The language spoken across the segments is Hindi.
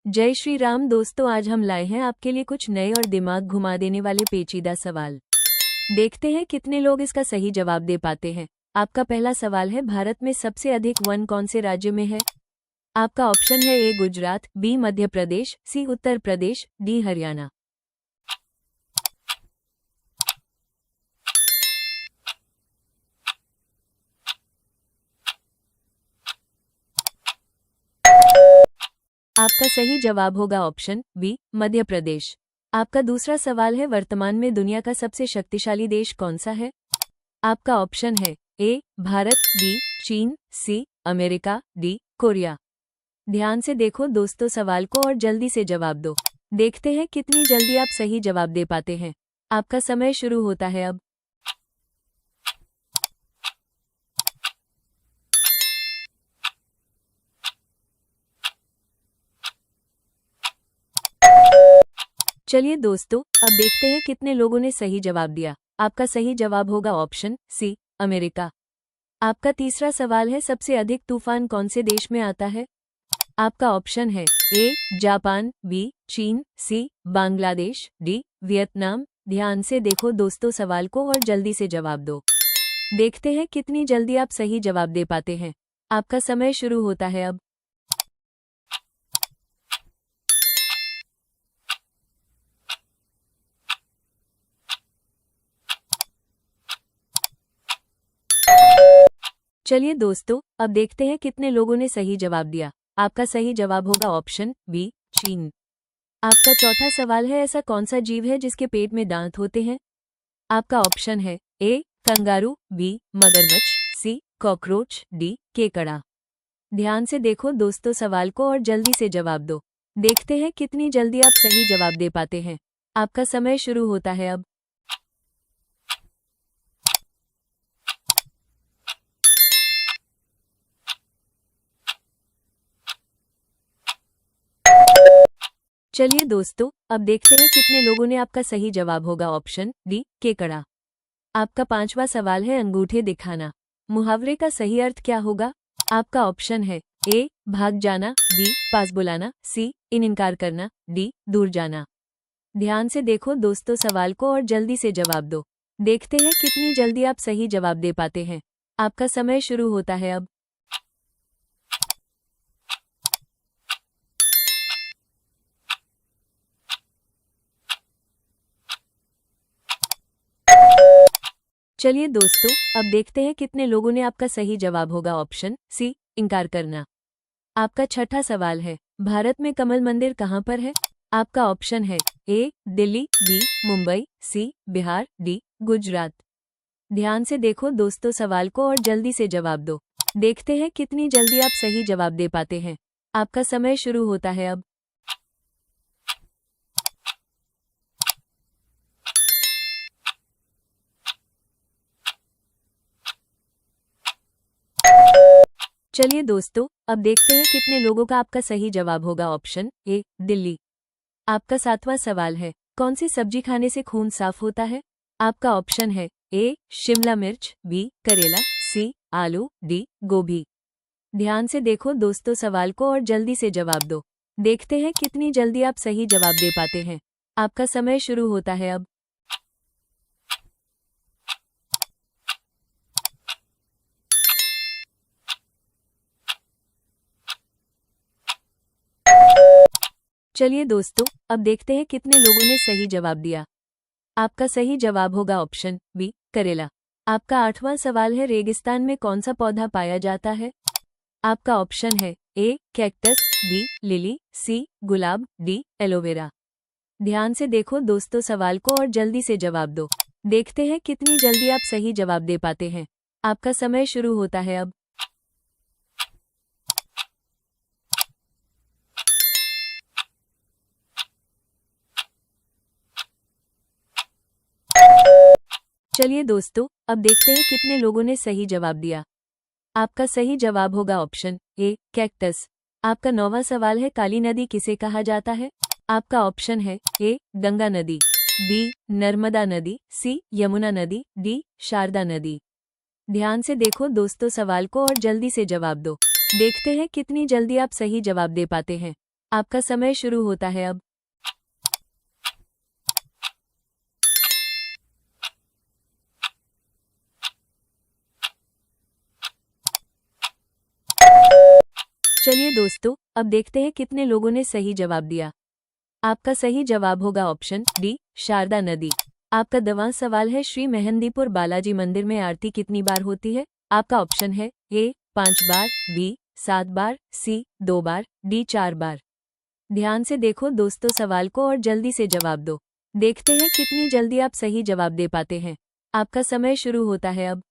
जय श्री राम दोस्तों, आज हम लाए हैं आपके लिए कुछ नए और दिमाग घुमा देने वाले पेचीदा सवाल। देखते हैं कितने लोग इसका सही जवाब दे पाते हैं। आपका पहला सवाल है, भारत में सबसे अधिक वन कौन से राज्य में है? आपका ऑप्शन है ए गुजरात, बी मध्य प्रदेश, सी उत्तर प्रदेश, डी हरियाणा। आपका सही जवाब होगा ऑप्शन बी मध्य प्रदेश। आपका दूसरा सवाल है, वर्तमान में दुनिया का सबसे शक्तिशाली देश कौन सा है? आपका ऑप्शन है ए भारत, बी चीन, सी अमेरिका, डी कोरिया। ध्यान से देखो दोस्तों सवाल को और जल्दी से जवाब दो। देखते हैं कितनी जल्दी आप सही जवाब दे पाते हैं। आपका समय शुरू होता है अब। चलिए दोस्तों, अब देखते हैं कितने लोगों ने सही जवाब दिया। आपका सही जवाब होगा ऑप्शन सी अमेरिका। आपका तीसरा सवाल है, सबसे अधिक तूफान कौन से देश में आता है? आपका ऑप्शन है ए जापान, बी चीन, सी बांग्लादेश, डी वियतनाम। ध्यान से देखो दोस्तों सवाल को और जल्दी से जवाब दो। देखते हैं कितनी जल्दी आप सही जवाब दे पाते हैं। आपका समय शुरू होता है अब। चलिए दोस्तों, अब देखते हैं कितने लोगों ने सही जवाब दिया। आपका सही जवाब होगा ऑप्शन बी चीन। आपका चौथा सवाल है, ऐसा कौन सा जीव है जिसके पेट में दांत होते हैं? आपका ऑप्शन है ए कंगारू, बी मगरमच्छ, सी कॉकरोच, डी केकड़ा। ध्यान से देखो दोस्तों सवाल को और जल्दी से जवाब दो। देखते हैं कितनी जल्दी आप सही जवाब दे पाते हैं। आपका समय शुरू होता है अब। चलिए दोस्तों, अब देखते हैं कितने लोगों ने आपका सही जवाब होगा ऑप्शन डी केकड़ा। आपका पांचवा सवाल है, अंगूठे दिखाना मुहावरे का सही अर्थ क्या होगा? आपका ऑप्शन है ए भाग जाना, बी पास बुलाना, सी इनकार करना, डी दूर जाना। ध्यान से देखो दोस्तों सवाल को और जल्दी से जवाब दो। देखते हैं कितनी जल्दी आप सही जवाब दे पाते हैं। आपका समय शुरू होता है अब। चलिए दोस्तों, अब देखते हैं कितने लोगों ने आपका सही जवाब होगा ऑप्शन सी इनकार करना। आपका छठा सवाल है, भारत में कमल मंदिर कहाँ पर है? आपका ऑप्शन है ए दिल्ली, बी मुंबई, सी बिहार, डी गुजरात। ध्यान से देखो दोस्तों सवाल को और जल्दी से जवाब दो। देखते हैं कितनी जल्दी आप सही जवाब दे पाते हैं। आपका समय शुरू होता है अब। चलिए दोस्तों, अब देखते हैं कितने लोगों का आपका सही जवाब होगा ऑप्शन ए दिल्ली। आपका सातवां सवाल है, कौन सी सब्जी खाने से खून साफ होता है? आपका ऑप्शन है ए शिमला मिर्च, बी करेला, सी आलू, डी गोभी। ध्यान से देखो दोस्तों सवाल को और जल्दी से जवाब दो। देखते हैं कितनी जल्दी आप सही जवाब दे पाते हैं। आपका समय शुरू होता है अब। चलिए दोस्तों, अब देखते हैं कितने लोगों ने सही जवाब दिया। आपका सही जवाब होगा ऑप्शन बी करेला। आपका आठवां सवाल है, रेगिस्तान में कौन सा पौधा पाया जाता है? आपका ऑप्शन है ए कैक्टस, बी लिली, सी गुलाब, डी एलोवेरा। ध्यान से देखो दोस्तों सवाल को और जल्दी से जवाब दो। देखते हैं कितनी जल्दी आप सही जवाब दे पाते हैं। आपका समय शुरू होता है अब। चलिए दोस्तों, अब देखते हैं कितने लोगों ने सही जवाब दिया। आपका सही जवाब होगा ऑप्शन ए कैक्टस। आपका नौवां सवाल है, काली नदी किसे कहा जाता है? आपका ऑप्शन है ए गंगा नदी, बी नर्मदा नदी, सी यमुना नदी, डी शारदा नदी। ध्यान से देखो दोस्तों सवाल को और जल्दी से जवाब दो। देखते हैं कितनी जल्दी आप सही जवाब दे पाते हैं। आपका समय शुरू होता है अब। चलिए दोस्तों, अब देखते हैं कितने लोगों ने सही जवाब दिया। आपका सही जवाब होगा ऑप्शन डी, शारदा नदी। आपका 10वां सवाल है, श्री मेहंदीपुर बालाजी मंदिर में आरती कितनी बार होती है? आपका ऑप्शन है ए 5 बार, बी 7 बार, सी 2 बार, डी 4 बार। ध्यान से देखो दोस्तों सवाल को और जल्दी से जवाब दो। देखते हैं कितनी जल्दी आप सही जवाब दे पाते हैं। आपका समय शुरू होता है अब।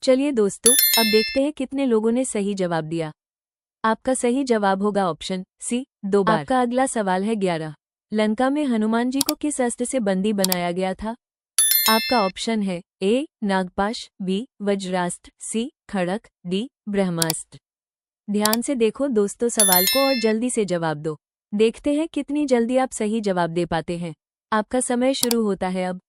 चलिए दोस्तों, अब देखते हैं कितने लोगों ने सही जवाब दिया। आपका सही जवाब होगा ऑप्शन सी, 2 बार। आपका अगला सवाल है 11। लंका में हनुमान जी को किस अस्त्र से बंदी बनाया गया था? आपका ऑप्शन है ए नागपाश, बी वज्रास्त्र, सी खड़क, डी ब्रह्मास्त्र। ध्यान से देखो दोस्तों सवाल को और जल्दी से जवाब दो। देखते हैं कितनी जल्दी आप सही जवाब दे पाते हैं। आपका समय शुरू होता है अब।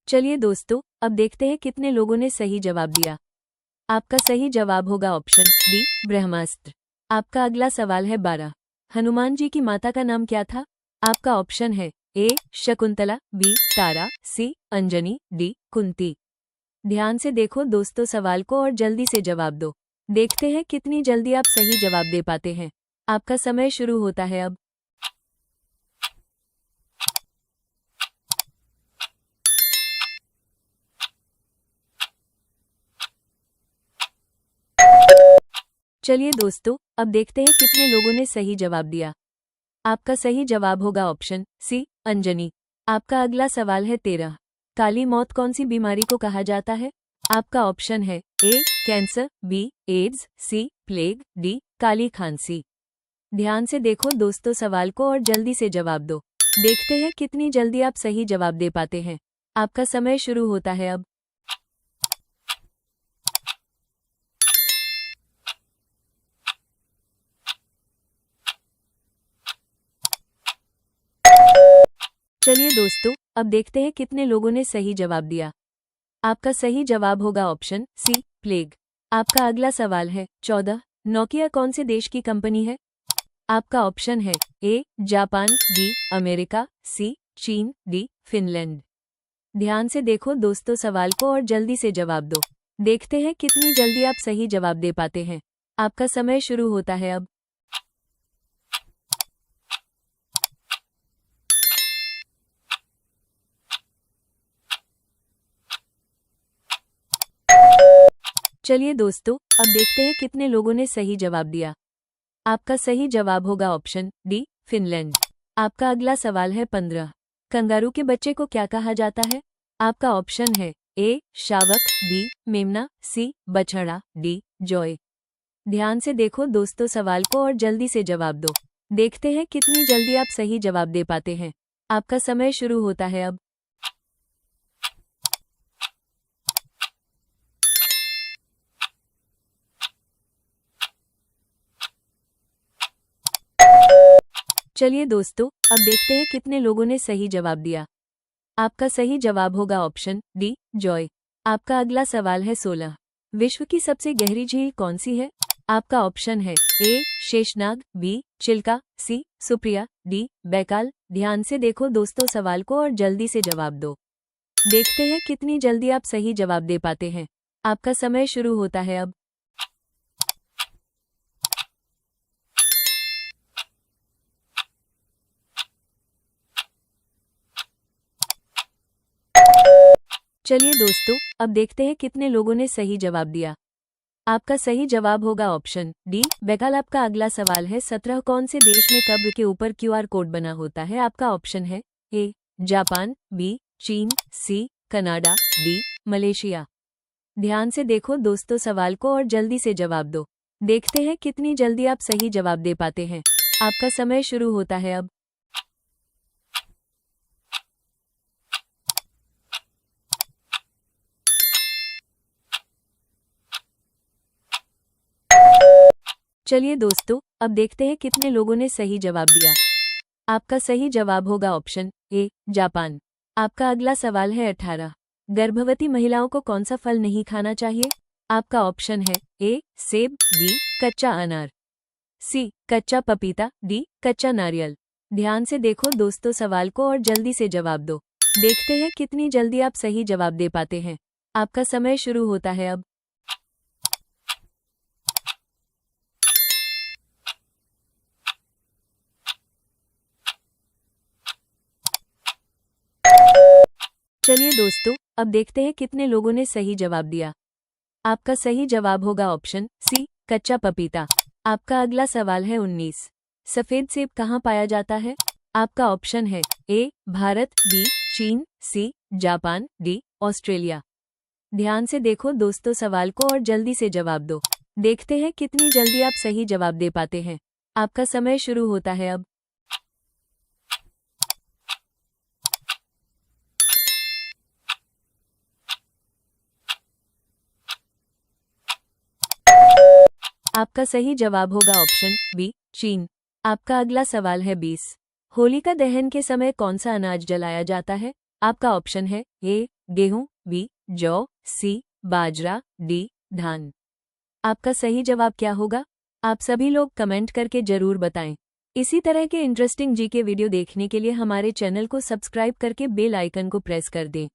चलिए दोस्तों, अब देखते हैं कितने लोगों ने सही जवाब दिया। आपका सही जवाब होगा ऑप्शन डी, ब्रह्मास्त्र। आपका अगला सवाल है 12। हनुमान जी की माता का नाम क्या था? आपका ऑप्शन है ए शकुंतला, बी तारा, सी अंजनी, डी कुंती। ध्यान से देखो दोस्तों सवाल को और जल्दी से जवाब दो। देखते हैं कितनी जल्दी आप सही जवाब दे पाते हैं। आपका समय शुरू होता है अब। चलिए दोस्तों, अब देखते हैं कितने लोगों ने सही जवाब दिया। आपका सही जवाब होगा ऑप्शन सी, अंजनी। आपका अगला सवाल है 13। काली मौत कौन सी बीमारी को कहा जाता है? आपका ऑप्शन है ए कैंसर, बी एड्स, सी प्लेग, डी काली खांसी। ध्यान से देखो दोस्तों सवाल को और जल्दी से जवाब दो। देखते हैं कितनी जल्दी आप सही जवाब दे पाते हैं। आपका समय शुरू होता है अब। चलिए दोस्तों, अब देखते हैं कितने लोगों ने सही जवाब दिया। आपका सही जवाब होगा ऑप्शन सी, प्लेग। आपका अगला सवाल है 14। नोकिया कौन से देश की कंपनी है? आपका ऑप्शन है ए जापान, बी अमेरिका, सी चीन, डी फिनलैंड। ध्यान से देखो दोस्तों सवाल को और जल्दी से जवाब दो। देखते हैं कितनी जल्दी आप सही जवाब दे पाते हैं। आपका समय शुरू होता है अब। चलिए दोस्तों, अब देखते हैं कितने लोगों ने सही जवाब दिया। आपका सही जवाब होगा ऑप्शन डी, फिनलैंड। आपका अगला सवाल है 15। कंगारू के बच्चे को क्या कहा जाता है? आपका ऑप्शन है ए शावक, बी मेमना, सी बछड़ा, डी जॉय। ध्यान से देखो दोस्तों सवाल को और जल्दी से जवाब दो। देखते हैं कितनी जल्दी आप सही जवाब दे पाते हैं। आपका समय शुरू होता है अब। चलिए दोस्तों, अब देखते हैं कितने लोगों ने सही जवाब दिया। आपका सही जवाब होगा ऑप्शन डी, जॉय। आपका अगला सवाल है 16। विश्व की सबसे गहरी झील कौन सी है? आपका ऑप्शन है ए शेषनाग, बी चिल्का, सी सुप्रिया, डी बैकाल। ध्यान से देखो दोस्तों सवाल को और जल्दी से जवाब दो। देखते हैं कितनी जल्दी आप सही जवाब दे पाते हैं। आपका समय शुरू होता है अब। चलिए दोस्तों, अब देखते हैं कितने लोगों ने सही जवाब दिया। आपका सही जवाब होगा ऑप्शन डी, बैकाल। आपका अगला सवाल है 17। कौन से देश में कब्र के ऊपर क्यूआर कोड बना होता है? आपका ऑप्शन है ए जापान, बी चीन, सी कनाडा, डी मलेशिया। ध्यान से देखो दोस्तों सवाल को और जल्दी से जवाब दो। देखते हैं कितनी जल्दी आप सही जवाब दे पाते हैं। आपका समय शुरू होता है अब। चलिए दोस्तों, अब देखते हैं कितने लोगों ने सही जवाब दिया। आपका सही जवाब होगा ऑप्शन ए, जापान। आपका अगला सवाल है 18। गर्भवती महिलाओं को कौन सा फल नहीं खाना चाहिए? आपका ऑप्शन है ए, सेब, बी, कच्चा अनार, सी, कच्चा पपीता, डी, कच्चा नारियल। ध्यान से देखो दोस्तों सवाल को और जल्दी से जवाब दो। देखते हैं कितनी जल्दी आप सही जवाब दे पाते हैं। आपका समय शुरू होता है अब। चलिए दोस्तों, अब देखते हैं कितने लोगों ने सही जवाब दिया। आपका सही जवाब होगा ऑप्शन सी, कच्चा पपीता। आपका अगला सवाल है 19। सफेद सेब कहाँ पाया जाता है? आपका ऑप्शन है ए, भारत, बी, चीन, सी, जापान, डी, ऑस्ट्रेलिया। ध्यान से देखो दोस्तों सवाल को और जल्दी से जवाब दो। देखते हैं कितनी जल्दी आप सही जवाब दे पाते हैं। आपका समय शुरू होता है अब। आपका सही जवाब होगा ऑप्शन बी, चीन। आपका अगला सवाल है 20। होलिका दहन के समय कौन सा अनाज जलाया जाता है? आपका ऑप्शन है ए, गेहूं, बी, जौ, सी, बाजरा, डी, धान। आपका सही जवाब क्या होगा? आप सभी लोग कमेंट करके जरूर बताएं। इसी तरह के इंटरेस्टिंग जीके वीडियो देखने के लिए हमारे चैनल को सब्सक्राइब करके बेल आइकन को प्रेस कर दें।